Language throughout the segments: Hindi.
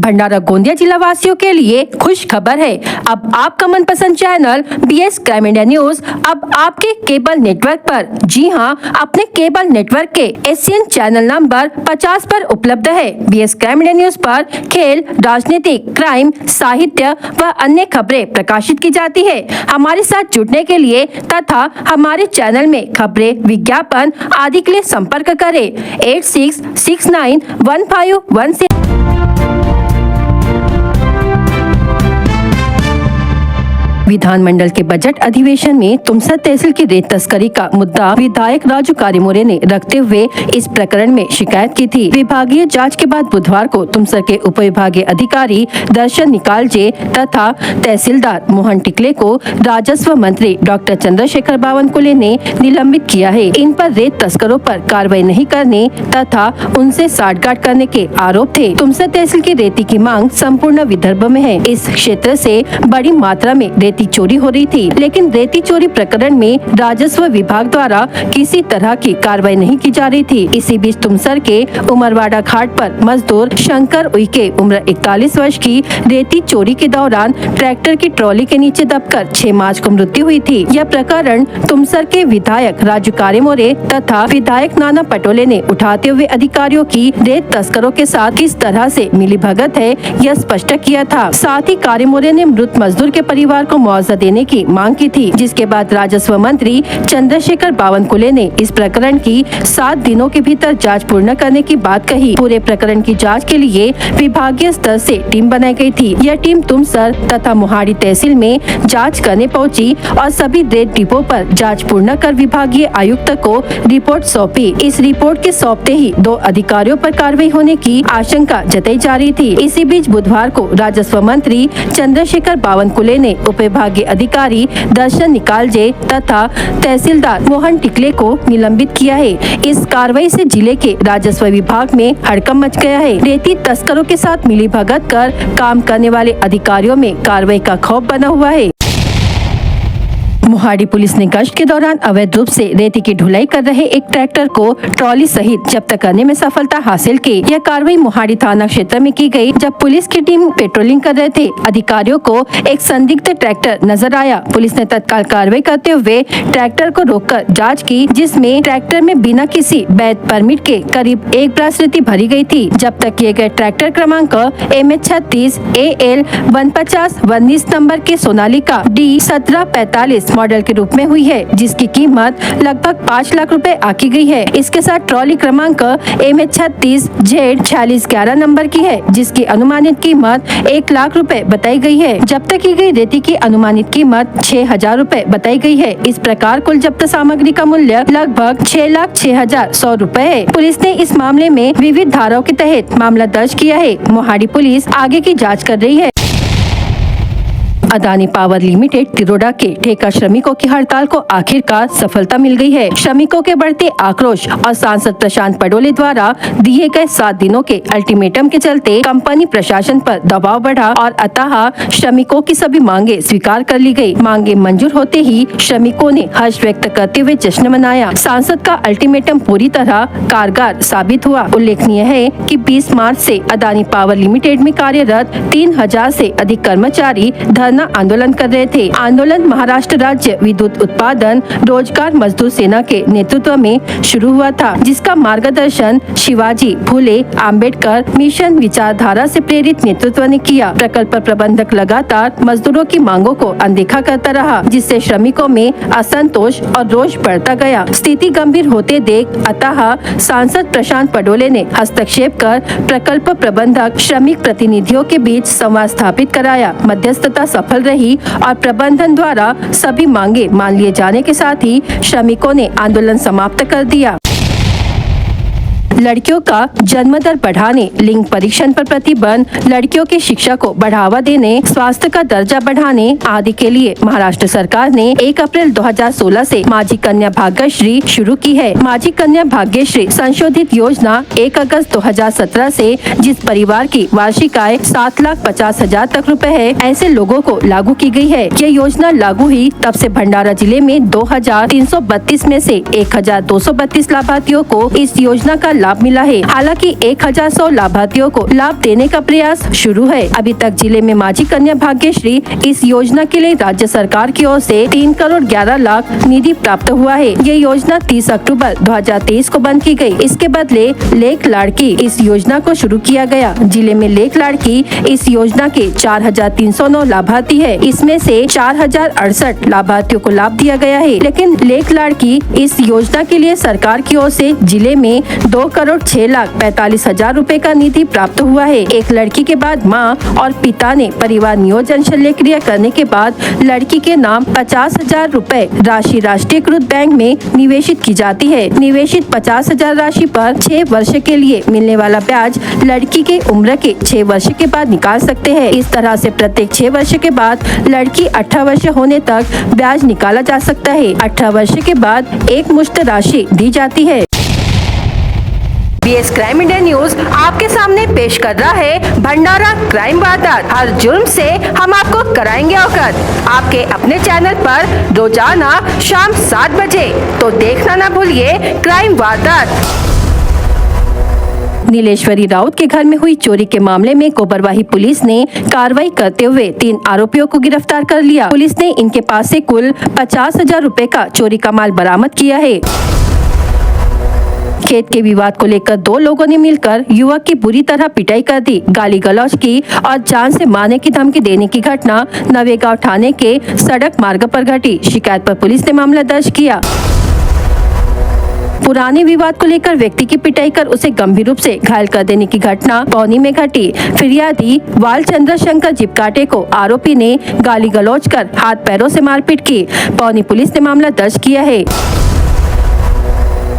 भंडारा गोंदिया जिला वासियों के लिए खुश खबर है। अब आपका मनपसंद channel BS crime India news अब आपके केबल नेटवर्क पर, जी हां, अपने केबल नेटवर्क के एशियन चैनल नंबर 50 पर उपलब्ध है। BS क्राइम इंडिया न्यूज पर खेल, राजनीतिक, क्राइम, साहित्य व अन्य खबरें प्रकाशित की जाती है। हमारे साथ जुड़ने के लिए तथा हमारे चैनल में खबरें, विज्ञापन आदि के लिए संपर्क करें 86691516। विधानमंडल के बजट अधिवेशन में तुमसर तहसील की रेत तस्करी का मुद्दा विधायक राजू कारीमोरे ने रखते हुए इस प्रकरण में शिकायत की थी। विभागीय जांच के बाद बुधवार को तुमसर के उप विभागीय अधिकारी दर्शन निकालजे तथा तहसीलदार मोहन टिकले को राजस्व मंत्री डॉक्टर चंद्रशेखर बावनकुले ने निलंबित किया है। इन पर रेत तस्करों पर कार्रवाई नहीं करने तथा उनसे साठगांठ करने के आरोप थे। तुमसर तहसील की रेती की मांग संपूर्ण विदर्भ में है। इस क्षेत्र से बड़ी मात्रा में रेती चोरी हो रही थी, लेकिन रेती चोरी प्रकरण में राजस्व विभाग द्वारा किसी तरह की कार्रवाई नहीं की जा रही थी। इसी बीच तुमसर के उमरवाड़ा घाट पर मजदूर शंकर उइके उम्र 41 वर्ष की रेती चोरी के दौरान ट्रैक्टर की ट्रॉली के नीचे दबकर 6 मार्च को मृत्यु हुई थी। यह प्रकरण तुमसर के विधायक राजू कारीमोरे तथा विधायक नाना पटोले ने उठाते हुए अधिकारियों की रेत तस्करों के साथ किस तरह से मिलीभगत है, यह स्पष्ट किया था। साथ ही कारीमोरे ने मृत मजदूर के परिवार को मुआवजा देने की मांग की थी, जिसके बाद राजस्व मंत्री चंद्रशेखर बावनकुले ने इस प्रकरण की 7 दिनों के भीतर जांच पूर्ण करने की बात कही। पूरे प्रकरण की जांच के लिए विभागीय स्तर से टीम बनाई गई थी। यह टीम तुमसर तथा मोहाड़ी तहसील में जांच करने पहुंची और सभी रेत डिपो पर जांच पूर्ण कर विभागीय आयुक्त को रिपोर्ट सौंपी। इस रिपोर्ट के सौंपते ही 2 अधिकारियों पर कार्रवाई होने की आशंका जताई जा रही थी। इसी बीच बुधवार को राजस्व मंत्री चंद्रशेखर बावनकुले ने उप विभागीय अधिकारी दर्शन निकालजे तथा तहसीलदार मोहन टिकले को निलंबित किया है। इस कार्रवाई से जिले के राजस्व विभाग में हड़कंप मच गया है। रेती तस्करों के साथ मिलीभगत कर काम करने वाले अधिकारियों में कार्रवाई का खौफ बना हुआ है। मोहाड़ी पुलिस ने गश्त के दौरान अवैध रूप से रेती की ढुलाई कर रहे एक ट्रैक्टर को ट्रॉली सहित जब्त करने में सफलता हासिल की। यह कार्रवाई मोहाड़ी थाना क्षेत्र में की गई, जब पुलिस की टीम पेट्रोलिंग कर रहे थे। अधिकारियों को एक संदिग्ध ट्रैक्टर नजर आया। पुलिस ने तत्काल कार्रवाई करते हुए ट्रैक्टर को रोककर जाँच की, जिसमें ट्रैक्टर में बिना किसी वैध परमिट के करीब 1 ब्रास रेती भरी गयी थी। जब्त किए गए ट्रैक्टर क्रमांक MH36 AL 150 19 नंबर के सोनालिका D1745 मॉडल के रूप में हुई है, जिसकी कीमत लगभग 5 लाख रुपए आकी गई है। इसके साथ ट्रॉली क्रमांक MH36 Z 4611 नंबर की है, जिसकी अनुमानित कीमत 1 लाख रुपए बताई गई है। जब्त की गई रेती की अनुमानित कीमत 6,000 रुपए बताई गई है। इस प्रकार कुल जब्त सामग्री का मूल्य लगभग 6,06,100 रुपए है। पुलिस ने इस मामले में विविध धाराओं के तहत मामला दर्ज किया है। मोहाड़ी पुलिस आगे की जाँच कर रही है। अदानी पावर लिमिटेड तिरोडा के ठेका श्रमिकों की हड़ताल को आखिरकार सफलता मिल गई है। श्रमिकों के बढ़ते आक्रोश और सांसद प्रशांत पडोले द्वारा दिए गए 7 दिनों के अल्टीमेटम के चलते कंपनी प्रशासन पर दबाव बढ़ा और अतः श्रमिकों की सभी मांगे स्वीकार कर ली गई। मांगे मंजूर होते ही श्रमिकों ने हर्ष व्यक्त करते हुए जश्न मनाया। सांसद का अल्टीमेटम पूरी तरह कारगर साबित हुआ। उल्लेखनीय है कि 20 मार्च से अदानी पावर लिमिटेड में कार्यरत 3000 से अधिक कर्मचारी धरना आंदोलन कर रहे थे। आंदोलन महाराष्ट्र राज्य विद्युत उत्पादन रोजगार मजदूर सेना के नेतृत्व में शुरू हुआ था, जिसका मार्गदर्शन शिवाजी फुले आम्बेडकर मिशन विचारधारा से प्रेरित नेतृत्व ने किया। प्रकल्प प्रबंधक लगातार मजदूरों की मांगों को अनदेखा करता रहा, जिससे श्रमिकों में असंतोष और रोष बढ़ता गया। स्थिति गंभीर होते देख अतः सांसद प्रशांत पडोले ने हस्तक्षेप कर प्रकल्प प्रबंधक श्रमिक प्रतिनिधियों के बीच संवाद स्थापित कराया। मध्यस्थता सफल रही और प्रबंधन द्वारा सभी मांगे मान लिए जाने के साथ ही श्रमिकों ने आंदोलन समाप्त कर दिया। लड़कियों का जन्म दर बढ़ाने, लिंग परीक्षण पर प्रतिबंध, लड़कियों की शिक्षा को बढ़ावा देने, स्वास्थ्य का दर्जा बढ़ाने आदि के लिए महाराष्ट्र सरकार ने 1 अप्रैल 2016 से माझी कन्या भाग्यश्री शुरू की है। माझी कन्या भाग्यश्री संशोधित योजना 1 अगस्त 2017 से जिस परिवार की वार्षिक आय 7,50,000 तक रुपए है, ऐसे लोगों को लागू की गई है। ये योजना लागू हुई तब से भंडारा जिले में 2,332 में से 1,232 लाभार्थियों को इस योजना का लाभ मिला है। हालांकि 1100 लाभार्थियों को लाभ देने का प्रयास शुरू है। अभी तक जिले में माझी कन्या भाग्यश्री इस योजना के लिए राज्य सरकार की ओर से 3 करोड़ 11 लाख निधि प्राप्त हुआ है। ये योजना 30 अक्टूबर 2023 को बंद की गई। इसके बदले लेख लाड़की इस योजना को शुरू किया गया। जिले में लेख लाड़की इस योजना के 4309 लाभार्थी है। इसमें से 4068 लाभार्थियों को लाभ दिया गया है। लेकिन लेख लाड़की इस योजना के लिए सरकार की ओर से जिले में 2 करोड़ 6 लाख 45 हजार रूपए का निधि प्राप्त हुआ है। एक लड़की के बाद मां और पिता ने परिवार नियोजन शल्य क्रिया करने के बाद लड़की के नाम 50,000 रूपए राशि राष्ट्रीयकृत बैंक में निवेशित की जाती है। निवेशित 50,000 राशि पर 6 वर्ष के लिए मिलने वाला ब्याज लड़की के उम्र के 6 वर्ष के बाद निकाल सकते हैं। इस तरह से प्रत्येक 6 वर्ष के बाद लड़की 18 वर्ष होने तक ब्याज निकाला जा सकता है। 18 वर्ष के बाद एक मुश्त राशि दी जाती है। BS क्राइम इंडिया न्यूज आपके सामने पेश कर रहा है भंडारा क्राइम वारदात। हर जुर्म से हम आपको कराएंगे अवगत। आपके अपने चैनल पर रोजाना शाम 7 बजे, तो देखना ना भूलिए क्राइम वारदात। नीलेश्वरी राउत के घर में हुई चोरी के मामले में कोबरवाही पुलिस ने कार्रवाई करते हुए 3 आरोपियों को गिरफ्तार कर लिया। पुलिस ने इनके पास से कुल 50,000 रूपए का चोरी का माल बरामद किया है। खेत के विवाद को लेकर 2 लोगों ने मिलकर युवक की बुरी तरह पिटाई कर दी, गाली गलौज की और जान से मारने की धमकी देने की घटना नवेगांव थाने के सड़क मार्ग पर घटी। शिकायत पर पुलिस ने मामला दर्ज किया। पुराने विवाद को लेकर व्यक्ति की पिटाई कर उसे गंभीर रूप से घायल कर देने की घटना पौनी में घटी। फिरियादी वाल चंद्र शंकर जिपकाटे को आरोपी ने गाली गलौज कर हाथ पैरों से मारपीट की। पौनी पुलिस ने मामला दर्ज किया है।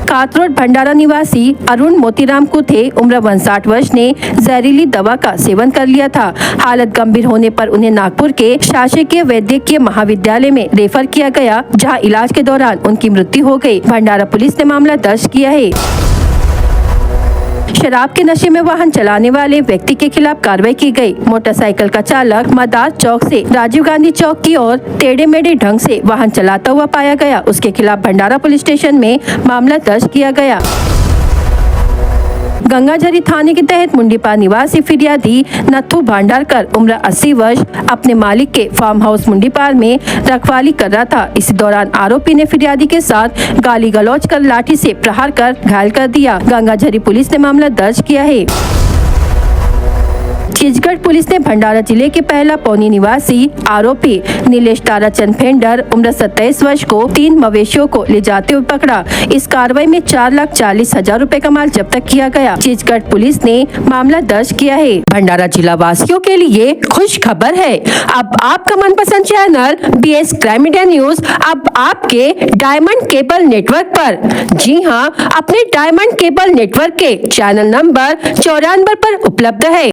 कातरोड भंडारा निवासी अरुण मोतीराम कुथे उम्र 59 वर्ष ने जहरीली दवा का सेवन कर लिया था। हालत गंभीर होने पर उन्हें नागपुर के शासकीय वैद्यकीय महाविद्यालय में रेफर किया गया, जहां इलाज के दौरान उनकी मृत्यु हो गई। भंडारा पुलिस ने मामला दर्ज किया है। शराब के नशे में वाहन चलाने वाले व्यक्ति के खिलाफ कार्रवाई की गई। मोटरसाइकिल का चालक मदार चौक से राजीव गांधी चौक की ओर टेढ़े मेढ़े ढंग से वाहन चलाता हुआ पाया गया। उसके खिलाफ भंडारा पुलिस स्टेशन में मामला दर्ज किया गया। गंगाझरी थाने के तहत मुंडीपार निवासी फिरियादी नथु भांडारकर उम्र 80 वर्ष अपने मालिक के फार्म हाउस मुंडीपार में रखवाली कर रहा था। इसी दौरान आरोपी ने फिरियादी के साथ गाली गलौज कर लाठी से प्रहार कर घायल कर दिया। गंगाझरी पुलिस ने मामला दर्ज किया है। छत्तीसगढ़ पुलिस ने भंडारा जिले के पहला पौनी निवासी आरोपी नीलेश ताराचंद फेंडर उम्र 27 वर्ष को 3 मवेशियों को ले जाते हुए पकड़ा। इस कार्रवाई में 4,40,000 रूपए का माल जब्त किया गया। छत्तीसगढ़ पुलिस ने मामला दर्ज किया है। भंडारा जिला वासियों के लिए खुश खबर है, अब आपका मनपसंद channel BS crime India news अब आपके डायमंड केबल नेटवर्क पर, जी हाँ, अपने डायमंड केबल नेटवर्क के चैनल नंबर 94 पर उपलब्ध है।